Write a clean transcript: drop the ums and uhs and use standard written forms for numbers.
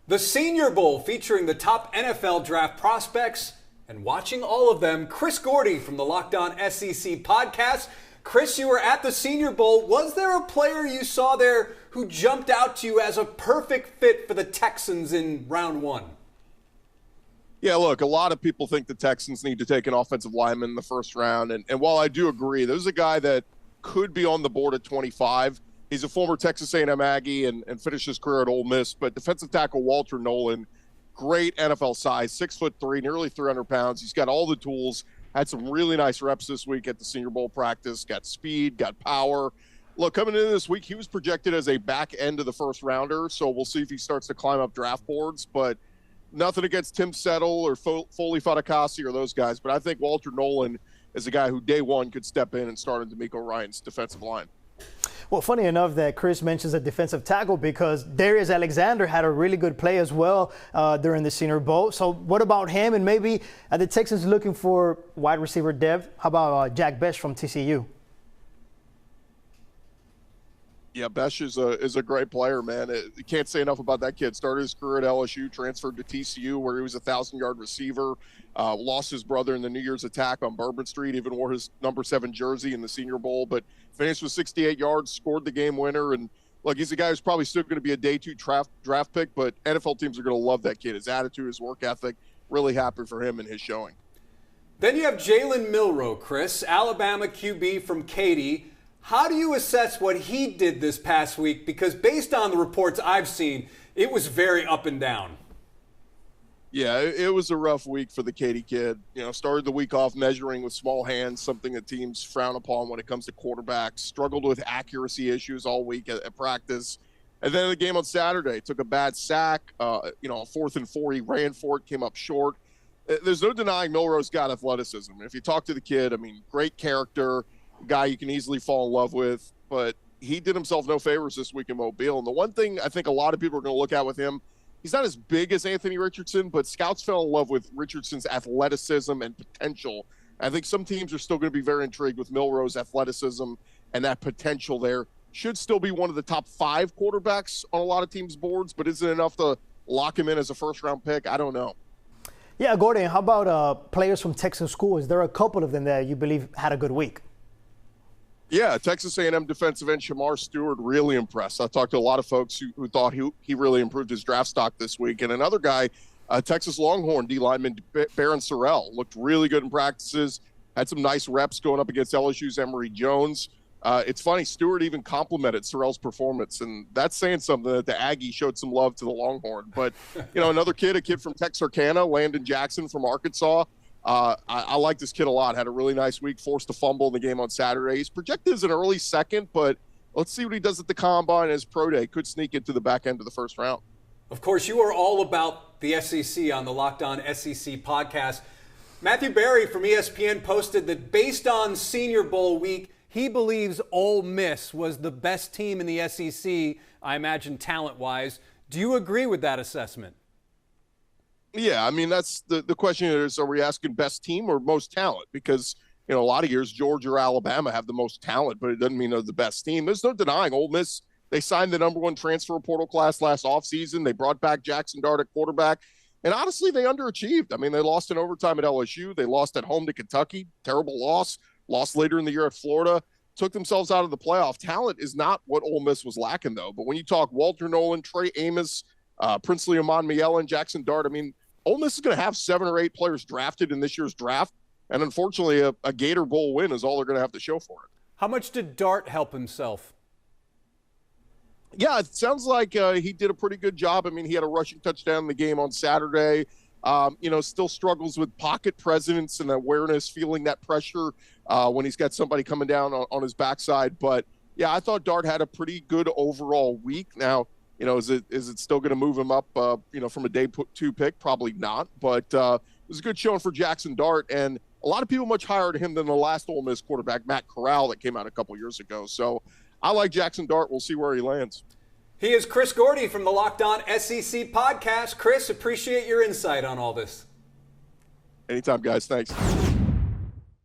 The Senior Bowl featuring the top NFL draft prospects and watching all of them. Chris Gordy from the Locked On SEC podcast. Chris, you were at the Senior Bowl. Was there a player you saw there who jumped out to you as a perfect fit for the Texans in round one? Yeah, look, a lot of people think the Texans need to take an offensive lineman in the first round. And while I do agree, there's a guy that could be on the board at 25. He's a former Texas A&M Aggie and finished his career at Ole Miss. But defensive tackle Walter Nolan, great NFL size, 6'3", nearly 300 pounds. He's got all the tools. Had some really nice reps this week at the Senior Bowl practice. Got speed, got power. Look, coming into this week, he was projected as a back end of the first rounder. So we'll see if he starts to climb up draft boards. But nothing against Tim Settle or Foley Fatukasi or those guys. But I think Walter Nolan is a guy who day one could step in and start on D'Amico Ryan's defensive line. Well, funny enough that Chris mentions a defensive tackle because Darius Alexander had a really good play as well during the Senior Bowl. So what about him? And maybe the Texans looking for wide receiver depth. How about Jack Bech from TCU? Yeah, Bech is a great player, man. You can't say enough about that kid. Started his career at LSU, transferred to TCU where he was a 1,000-yard receiver, lost his brother in the New Year's attack on Bourbon Street, even wore his number 7 jersey in the Senior Bowl, but finished with 68 yards, scored the game winner. And look, he's a guy who's probably still going to be a day 2 draft pick, but NFL teams are going to love that kid. His attitude, his work ethic, really happy for him and his showing. Then you have Jalen Milroe, Chris, Alabama QB from Katy. How do you assess what he did this past week? Because based on the reports I've seen, it was very up and down. Yeah, it was a rough week for the Katy kid. You know, started the week off measuring with small hands, something that teams frown upon when it comes to quarterbacks. Struggled with accuracy issues all week at practice. And then in the game on Saturday, took a bad sack. A 4th and 4, he ran for it, came up short. There's no denying Milroe's got athleticism. If you talk to the kid, I mean, great character, guy you can easily fall in love with, but he did himself no favors this week in Mobile. And the one thing I think a lot of people are going to look at with him, he's not as big as Anthony Richardson, but scouts fell in love with Richardson's athleticism and potential. I think some teams are still going to be very intrigued with Milroe's athleticism and that potential there. Should still be one of the top 5 quarterbacks on a lot of teams' boards, but is it enough to lock him in as a first-round pick? I don't know. Yeah, Gordon, how about players from Texas school? Is there a couple of them that you believe had a good week? Yeah, Texas A&M defensive end Shamar Stewart really impressed. I talked to a lot of folks who thought he really improved his draft stock this week. And another guy, Texas Longhorn D lineman Barron Sorrell, looked really good in practices, had some nice reps going up against LSU's Emory Jones. It's funny, Stewart even complimented Sorrell's performance, and that's saying something that the Aggie showed some love to the Longhorn. But, another kid, a kid from Texarkana, Landon Jackson from Arkansas, I like this kid a lot. Had a really nice week, forced a fumble in the game on Saturday. He's projected as an early second, but let's see what he does at the Combine as pro day. Could sneak into the back end of the first round. Of course, you are all about the SEC on the Locked On SEC podcast. Matthew Berry from ESPN posted that based on Senior Bowl week, he believes Ole Miss was the best team in the SEC, I imagine talent-wise. Do you agree with that assessment? Yeah, I mean, that's the question is, are we asking best team or most talent? Because, a lot of years Georgia or Alabama have the most talent, but it doesn't mean they're the best team. There's no denying Ole Miss. They signed the number 1 transfer portal class last offseason. They brought back Jackson Dart at quarterback. And honestly, they underachieved. I mean, they lost in overtime at LSU. They lost at home to Kentucky. Terrible loss. Lost later in the year at Florida. Took themselves out of the playoff. Talent is not what Ole Miss was lacking, though. But when you talk Walter Nolan, Trey Amos, Princely Amon-Miela, and Jackson Dart, I mean, Ole Miss is going to have 7 or 8 players drafted in this year's draft, and unfortunately a Gator Bowl win is all they're going to have to show for it. How much did Dart help himself? Yeah, it sounds like he did a pretty good job. I mean, he had a rushing touchdown in the game on Saturday. Still struggles with pocket presence and awareness, feeling that pressure when he's got somebody coming down on his backside. But, yeah, I thought Dart had a pretty good overall week. Now, is it still going to move him up, from a day 2 pick? Probably not. But it was a good showing for Jackson Dart. And a lot of people much higher to him than the last Ole Miss quarterback, Matt Corral, that came out a couple years ago. So I like Jackson Dart. We'll see where he lands. He is Chris Gordy from the Locked On SEC podcast. Chris, appreciate your insight on all this. Anytime, guys. Thanks.